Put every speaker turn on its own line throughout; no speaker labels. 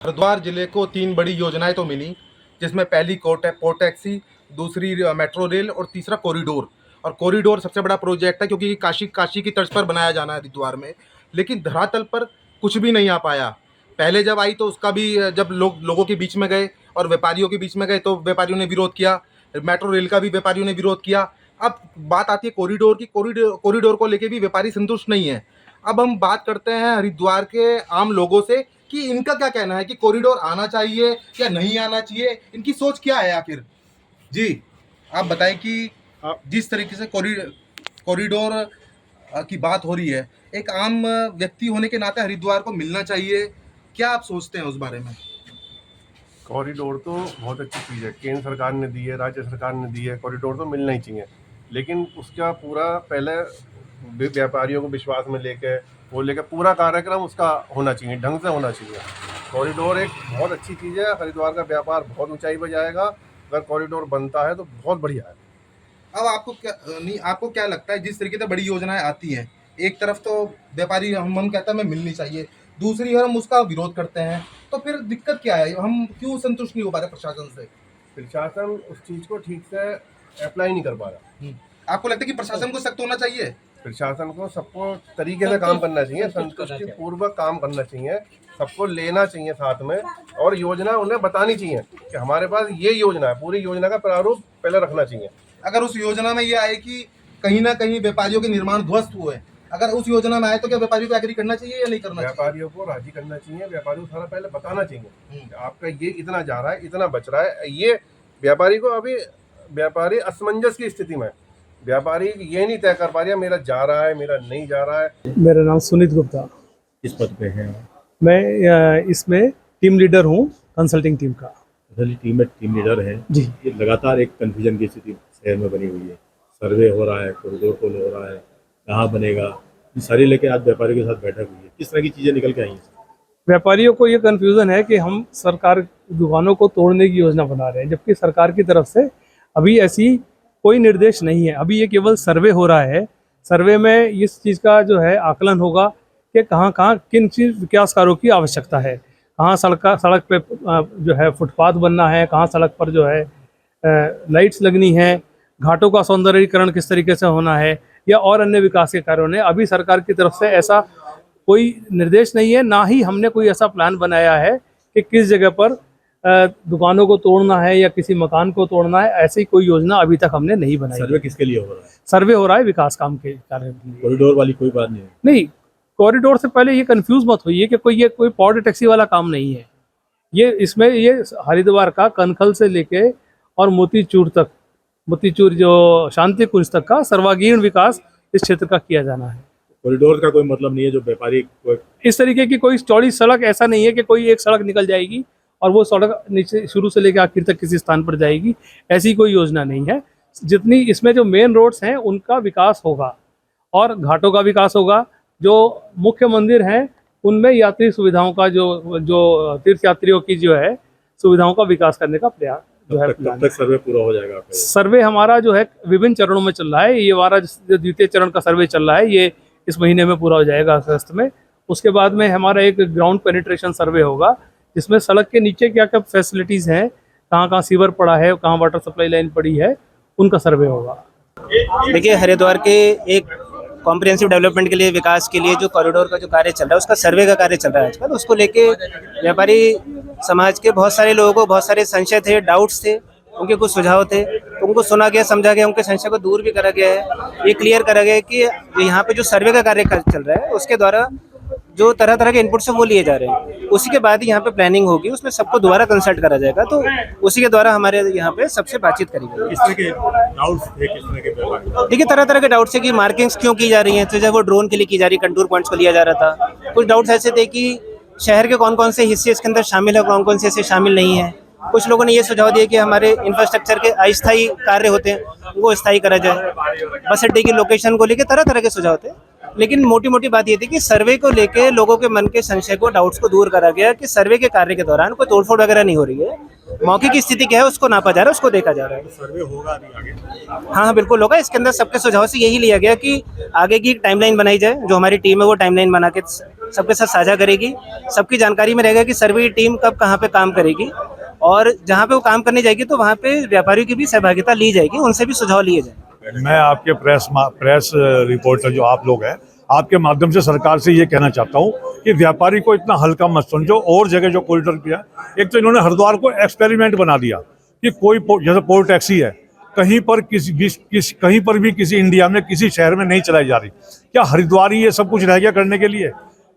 हरिद्वार जिले को 3 बड़ी योजनाएं तो मिली, जिसमें पहली पोर्ट टैक्सी, दूसरी मेट्रो रेल और तीसरा कॉरिडोर। और कॉरिडोर सबसे बड़ा प्रोजेक्ट है क्योंकि ये काशी काशी की तर्ज पर बनाया जाना है हरिद्वार में। लेकिन धरातल पर कुछ भी नहीं आ पाया। पहले जब आई तो उसका भी जब लोगों के बीच में गए और व्यापारियों के बीच में गए तो व्यापारियों ने विरोध किया। मेट्रो रेल का भी व्यापारियों ने विरोध किया। अब बात आती है कॉरिडोर की। कॉरिडोर को लेके भी व्यापारी संतुष्ट नहीं है। अब हम बात करते हैं हरिद्वार के आम लोगों से कि इनका क्या कहना है कि कॉरिडोर आना चाहिए या नहीं आना चाहिए, इनकी सोच क्या है आखिर। जी, आप बताएं कि जिस तरीके से कॉरिडोर की बात हो रही है, एक आम व्यक्ति होने के नाते हरिद्वार को मिलना चाहिए, क्या आप सोचते हैं उस बारे में?
कॉरिडोर तो बहुत अच्छी चीज़ है, केंद्र सरकार ने दी है, राज्य सरकार ने दी है, कॉरिडोर तो मिलना ही चाहिए। लेकिन उसका पूरा पहले व्यापारियों को विश्वास में लेके पूरा कार्यक्रम उसका होना चाहिए, ढंग से होना चाहिए। कॉरिडोर एक बहुत अच्छी चीज़ है, हरिद्वार का व्यापार बहुत ऊंचाई पर जाएगा अगर कॉरिडोर बनता है तो बहुत बढ़िया है।
अब आपको क्या लगता है, जिस तरीके से बड़ी योजनाएं आती हैं, एक तरफ तो व्यापारी हम कहते हैं हमें मिलनी चाहिए, दूसरी ओर हम उसका विरोध करते हैं, तो फिर दिक्कत क्या है? हम क्यों संतुष्ट नहीं हो पा रहे प्रशासन से?
प्रशासन उस चीज़ को ठीक से अप्लाई नहीं कर पा रहा।
आपको लगता है कि प्रशासन को सख्त होना चाहिए?
प्रशासन को सबको तरीके से काम करना चाहिए, संतुष्टि पूर्वक काम करना चाहिए, सबको लेना चाहिए साथ में और योजना उन्हें बतानी चाहिए कि हमारे पास ये योजना है, पूरी योजना का प्रारूप पहले रखना चाहिए।
अगर उस योजना में ये आए कि कहीं ना कहीं व्यापारियों के निर्माण ध्वस्त हुए, अगर उस योजना में आए तो क्या व्यापारियों को एग्री करना चाहिए या नहीं करना चाहिए?
व्यापारियों को राजी करना चाहिए, व्यापारियों को सारा पहले बताना चाहिए आपका ये इतना जा रहा है, इतना बच रहा है। ये व्यापारी को अभी व्यापारी असमंजस की स्थिति में, व्यापारी ये नहीं तय कर पा रही है मेरा जा रहा है, मेरा नहीं जा रहा है।
मेरा नाम सुनीत गुप्ता।
किस पद पे हैं?
मैं इसमें टीम लीडर हूँ, कंसल्टिंग टीम का।
टीम में टीम लीडर है
जी।
ये लगातार एक कन्फ्यूजन की स्थिति शहर में बनी हुई है। सर्वे हो रहा है, कॉरिडोर खोल हो रहा है, कहाँ बनेगा, ये सारी लेके आज व्यापारियों के साथ बैठक हुई है। किस तरह की चीज़ें निकल के आई हैं?
व्यापारियों को ये कन्फ्यूज़न है कि हम सरकार दुकानों को तोड़ने की योजना बना रहे हैं, जबकि सरकार की तरफ से अभी ऐसी कोई निर्देश नहीं है। अभी ये केवल सर्वे हो रहा है। सर्वे में इस चीज़ का जो है आकलन होगा कि कहाँ कहाँ किन चीज़ विकास कार्यों की आवश्यकता है, कहाँ सड़क पे जो है फुटपाथ बनना है, कहाँ सड़क पर जो है लाइट्स लगनी है, घाटों का सौंदर्यीकरण किस तरीके से होना है, या और अन्य विकास के कार्यों ने। अभी सरकार की तरफ से ऐसा कोई निर्देश नहीं है, ना ही हमने कोई ऐसा प्लान बनाया है कि किस जगह पर दुकानों को तोड़ना है या किसी मकान को तोड़ना है। ऐसी कोई योजना अभी तक हमने नहीं बनाई।
सर्वे किसके लिए हो रहा है?
सर्वे हो रहा है विकास काम के कार्य के लिए।
कॉरिडोर वाली कोई बात नहीं है।
नहीं, कॉरिडोर से पहले ये कंफ्यूज मत होइए कि कोई पोर्ट टैक्सी वाला काम नहीं है। ये हरिद्वार का कनखल से लेके और मोतीचूर जो शांति कुंज तक का सर्वांगीण विकास इस क्षेत्र का किया जाना है।
कॉरिडोर का कोई मतलब नहीं है जो व्यापारी
इस तरीके की कोई चौड़ी सड़क ऐसा नहीं है कि कोई एक सड़क निकल जाएगी और वो सड़क नीचे शुरू से लेकर आखिर तक किसी स्थान पर जाएगी, ऐसी कोई योजना नहीं है। जितनी इसमें जो मेन रोड्स हैं उनका विकास होगा और घाटों का विकास होगा। जो मुख्य मंदिर हैं उनमें यात्री सुविधाओं का जो तीर्थ यात्रियों की जो है सुविधाओं का विकास करने का प्रयास जो है।
कब तक सर्वे पूरा हो जाएगा आपका?
सर्वे हमारा जो है विभिन्न चरणों में चल रहा है। ये हमारा जो द्वितीय चरण का सर्वे चल रहा है, ये इस महीने में पूरा हो जाएगा अगस्त में। उसके बाद में हमारा एक ग्राउंड पेनिट्रेशन सर्वे होगा, जिसमें सड़क के नीचे क्या क्या फैसिलिटीज़ हैं, कहाँ कहाँ सीवर पड़ा है, कहाँ वाटर सप्लाई लाइन पड़ी है, उनका सर्वे होगा।
देखिए, हरिद्वार के एक कॉम्प्रिहेंसिव डेवलपमेंट के लिए, विकास के लिए जो कॉरिडोर का जो कार्य चल रहा है, उसका सर्वे का कार्य चल रहा है आजकल। उसको लेके व्यापारी समाज के बहुत सारे लोगों को बहुत सारे संशय थे, डाउट्स थे, उनके कुछ सुझाव थे, तो उनको सुना गया, समझा गया, उनके संशय को दूर भी करा गया है। ये क्लियर करा गया है कि यहाँ पे जो सर्वे का कार्य चल रहा है उसके द्वारा जो तरह तरह के इनपुट्स हैं वो लिए जा रहे हैं। उसी के बाद यहाँ पे प्लानिंग होगी, उसमें सबको दोबारा कंसल्ट करा जाएगा, तो उसी के द्वारा हमारे यहाँ पे सबसे बातचीत करी गई।
किस तरह के डाउट्स थे, किस तरह के व्यापारी?
देखिए, तरह तरह के डाउट्स है कि मार्किंग्स क्यों की जा रही हैं, तो जब वो ड्रोन के लिए की जा रही है, कंटूर पॉइंट्स को लिया जा रहा था। कुछ डाउट्स ऐसे थे कि शहर के कौन कौन से हिस्से इसके अंदर शामिल है, कौन कौन से हिस्से शामिल नहीं है। कुछ लोगों ने ये सुझाव दिया कि हमारे इंफ्रास्ट्रक्चर के अस्थायी कार्य होते हैं, उनको स्थायी करा जाए। बस अड्डे की लोकेशन को लेकर तरह तरह के सुझाव थे, लेकिन मोटी मोटी बात ये थी कि सर्वे को लेके लोगों के मन के संशय को, डाउट्स को दूर करा गया कि सर्वे के कार्य के दौरान कोई तोड़फोड़ वगैरह नहीं हो रही है। मौके की स्थिति क्या है उसको नापा जा रहा है, उसको देखा जा रहा है।
सर्वे होगा अभी आगे?
हाँ, बिल्कुल होगा। इसके अंदर सबके सुझाव से यही लिया गया कि आगे की टाइमलाइन बनाई जाए। जो हमारी टीम है वो टाइमलाइन बना के सबके साथ साझा करेगी, सबकी जानकारी में रहेगा कि सर्वे की टीम कब कहाँ पे काम करेगी, और जहाँ पे वो काम करने जाएगी तो वहाँ पे व्यापारियों की भी सहभागिता ली जाएगी, उनसे भी सुझाव लिए जाएंगे।
मैं आपके प्रेस रिपोर्टर जो आप लोग हैं, आपके माध्यम से सरकार से ये कहना चाहता हूँ कि व्यापारी को इतना हल्का मत समझो। और जगह जो कॉरिडोर किया, एक तो इन्होंने हरिद्वार को एक्सपेरिमेंट बना दिया कि कोई जैसे पोर्ट टैक्सी है, कहीं पर कहीं पर भी किसी इंडिया में किसी शहर में नहीं चलाई जा रही। क्या हरिद्वार ही ये सब कुछ रह गया करने के लिए?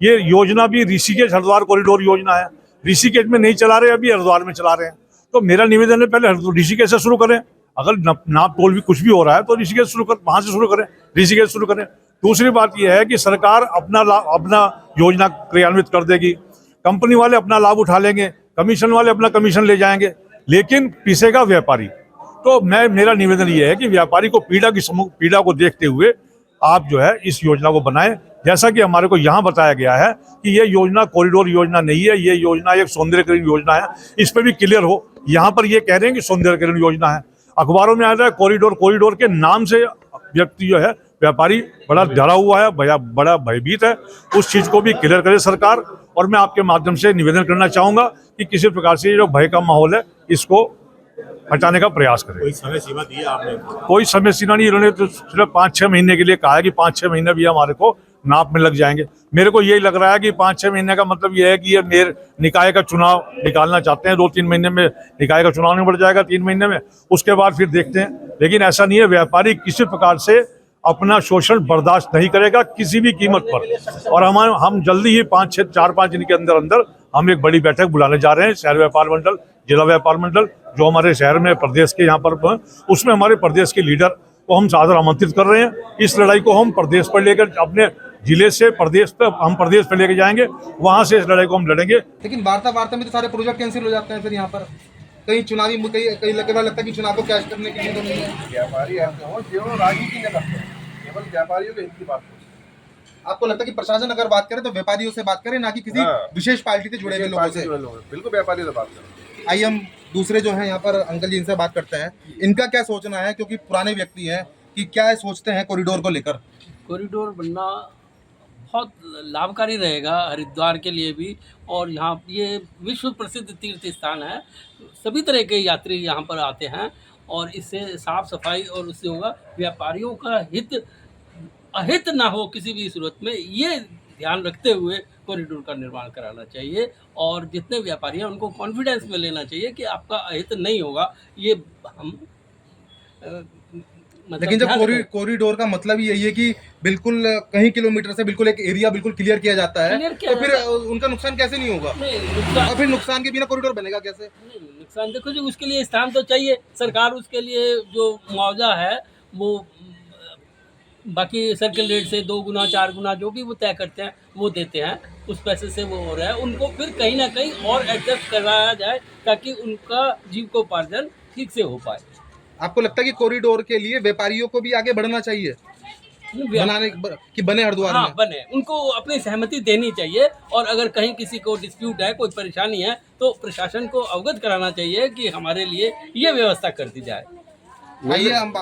ये योजना भी ऋषिकेश हरिद्वार कॉरिडोर योजना है, ऋषिकेश में नहीं चला रहे, अभी हरिद्वार में चला रहे हैं। तो मेरा निवेदन है पहले ऋषिकेश से शुरू करें। अगर नाप तोल भी कुछ भी हो रहा है तो ऋषिकेश वहां से शुरू करें, ऋषिकेश शुरू करें। दूसरी बात यह है कि सरकार अपना योजना क्रियान्वित कर देगी, कंपनी वाले अपना लाभ उठा लेंगे, कमीशन वाले अपना कमीशन ले जाएंगे, लेकिन पीसेगा व्यापारी। तो मेरा निवेदन ये है कि व्यापारी को पीड़ा को देखते हुए आप जो है इस योजना को बनाएं। जैसा कि हमारे को यहाँ बताया गया है कि ये योजना कॉरिडोर योजना नहीं है, ये योजना एक सौंदर्यकरण योजना है। इस पर भी क्लियर हो। यहाँ पर ये कह रहे हैं कि सौंदर्यकरण योजना है, अखबारों में आ रहा है कॉरिडोर के नाम से व्यक्ति जो है व्यापारी बड़ा डरा हुआ है, बड़ा भयभीत है। उस चीज को भी क्लियर करे सरकार। और मैं आपके माध्यम से निवेदन करना चाहूंगा कि किसी प्रकार से जो भय का माहौल है इसको हटाने का प्रयास करें।
कोई समय सीमा दी है आपने?
कोई समय सीमा नहीं, इन्होंने तो सिर्फ 5-6 महीने के लिए कहा है कि 5-6 महीने भी हमारे को नाप में लग जाएंगे। मेरे को यही लग रहा है कि 5-6 महीने का मतलब यह है कि ये मेयर निकाय का चुनाव निकालना चाहते हैं। 2-3 महीने में निकाय का चुनाव निपट जाएगा, 3 महीने में, उसके बाद फिर देखते हैं। लेकिन ऐसा नहीं है, व्यापारी किसी प्रकार से अपना शोषण बर्दाश्त नहीं करेगा किसी भी कीमत पर। और हम जल्दी ही 4-5 दिन के अंदर हम एक बड़ी बैठक बुलाने जा रहे हैं। शहर व्यापार मंडल, जिला व्यापार मंडल जो हमारे शहर में प्रदेश के यहाँ पर, उसमें हमारे प्रदेश के लीडर को हम सादर आमंत्रित कर रहे हैं। इस लड़ाई को हम प्रदेश पर लेकर, अपने जिले से प्रदेश पर, हम प्रदेश पर लेकर जाएंगे, वहां से इस लड़ाई को हम लड़ेंगे।
लेकिन वार्ता में तो सारे प्रोजेक्ट कैंसिल हो जाते हैं फिर यहाँ पर। कहीं चुनावी कहीं लगता है कि चुनाव को कैश करने के लिए तो नहीं है।
व्यापारी ऐसे हो जो राजनीति न करते हैं, केवल व्यापारियों के हित की बात हो।
आपको लगता है कि प्रशासन अगर बात करे तो व्यापारियों से बात करे, ना कि किसी विशेष पार्टी से जुड़े हुए लोगों से?
बिल्कुल व्यापारियों से बात करें।
आइए हम दूसरे जो हैं यहाँ पर अंकल जी, इनसे बात करते हैं। इनका क्या सोचना है, क्योंकि पुराने व्यक्ति हैं, कि क्या सोचते हैं कॉरिडोर को लेकर?
कॉरिडोर बनना बहुत लाभकारी रहेगा हरिद्वार के लिए भी, और यहाँ ये विश्व प्रसिद्ध तीर्थ स्थान है। सभी तरह के यात्री यहाँ पर आते हैं, और इससे साफ सफाई और उससे होगा व्यापारियों का अहित ना हो किसी भी सूरत में, ये ध्यान रखते हुए कॉरिडोर का निर्माण कराना चाहिए। और जितने व्यापारी हैं उनको कॉन्फिडेंस में लेना चाहिए कि आपका अहित नहीं होगा। ये हम
लेकिन जब कॉरिडोर का मतलब यही है कि बिल्कुल कहीं किलोमीटर से बिल्कुल एक एरिया बिल्कुल क्लियर किया जाता है, तो फिर उनका नुकसान कैसे नहीं होगा? और फिर नुकसान के बिना कॉरिडोर बनेगा कैसे?
नुकसान देखो जी, उसके लिए स्थान तो चाहिए। सरकार उसके लिए जो मुआवजा है वो बाकी सर्किल रेट से 2 गुना 4 गुना जो भी वो तय करते हैं वो देते हैं, उस पैसे से वो हो रहा है। उनको फिर कहीं ना कहीं और एडजस्ट करवाया जाए ताकि उनका जीविकोपार्जन ठीक से हो पाए।
आपको लगता है कि कॉरिडोर के लिए व्यापारियों को भी आगे बढ़ना चाहिए, बनाने कि बने हरिद्वार में?
बने, उनको अपनी सहमति देनी चाहिए। और अगर कहीं किसी को डिस्प्यूट है, कोई परेशानी है, तो प्रशासन को अवगत कराना चाहिए कि हमारे लिए ये व्यवस्था कर दी जाए।
आइए हम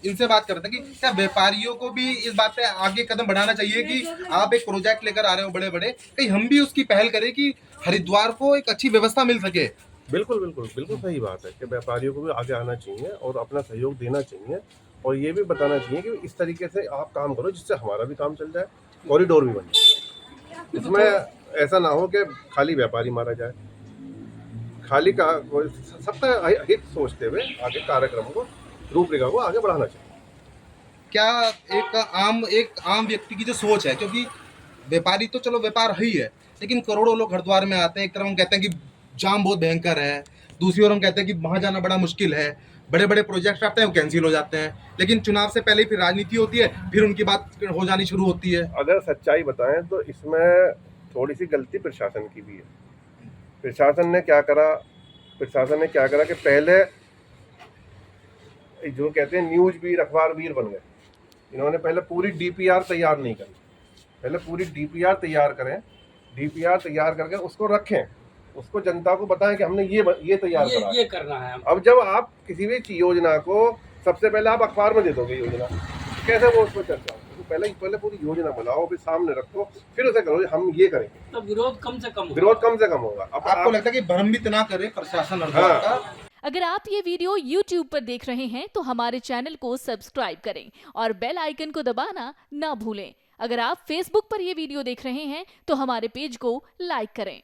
इनसे बात करते हैं कि क्या व्यापारियों को भी इस बात पे आगे कदम बढ़ाना चाहिए कि आप एक प्रोजेक्ट लेकर आ रहे हो बड़े बड़े, कहीं हम भी उसकी पहल करें कि हरिद्वार को एक अच्छी व्यवस्था मिल सके?
बिल्कुल सही बात है कि व्यापारियों को भी आगे आना चाहिए और अपना सहयोग देना चाहिए, और ये भी बताना चाहिए कि इस तरीके से आप काम करो जिससे हमारा भी काम चल जाए, कॉरिडोर भी बन जाए। इसमें ऐसा ना हो कि खाली व्यापारी मारा जाए, खाली का सबका हित सोचते हुए आगे कार्यक्रम को, रूपरेखा को आगे बढ़ाना चाहिए।
क्या एक आम व्यक्ति की जो सोच है, क्योंकि व्यापारी तो चलो व्यापार ही है, लेकिन करोड़ों लोग हरिद्वार में आते हैं। एक तरफ हम कहते हैं कि जाम बहुत भयंकर है, दूसरी ओर हम कहते हैं कि वहाँ जाना बड़ा मुश्किल है, बड़े बड़े प्रोजेक्ट आते हैं वो कैंसिल हो जाते हैं, लेकिन चुनाव से पहले फिर राजनीति होती है, फिर उनकी बात हो जानी शुरू होती है।
अगर सच्चाई बताएं तो इसमें थोड़ी सी गलती प्रशासन की भी है। प्रशासन ने क्या करा कि पहले जो कहते हैं न्यूज वीर, अखबार वीर बन गए। इन्होंने पहले पूरी डीपीआर तैयार नहीं करी, पहले पूरी डीपीआर तैयार करें, डीपीआर तैयार करके उसको रखें, उसको जनता को बताएं कि हमने ये तैयार करा,
ये करना है।
अब जब आप किसी भी योजना को सबसे पहले आप अखबार में दे दोगे योजना, कैसे वो उसको चर्चा हो? पहले पूरी योजना बनाओ, फिर सामने रखो, फिर उसे करो हम ये करेंगे,
तो विरोध कम से कम होगा।
विरोध कम से कम होगा। अब
आपको लगता है कि भ्रमित ना करे प्रशासन हरिद्वार का?
अगर आप ये वीडियो YouTube पर देख रहे हैं तो हमारे चैनल को सब्सक्राइब करें और बेल आइकन को दबाना ना भूलें। अगर आप Facebook पर ये वीडियो देख रहे हैं तो हमारे पेज को लाइक करें।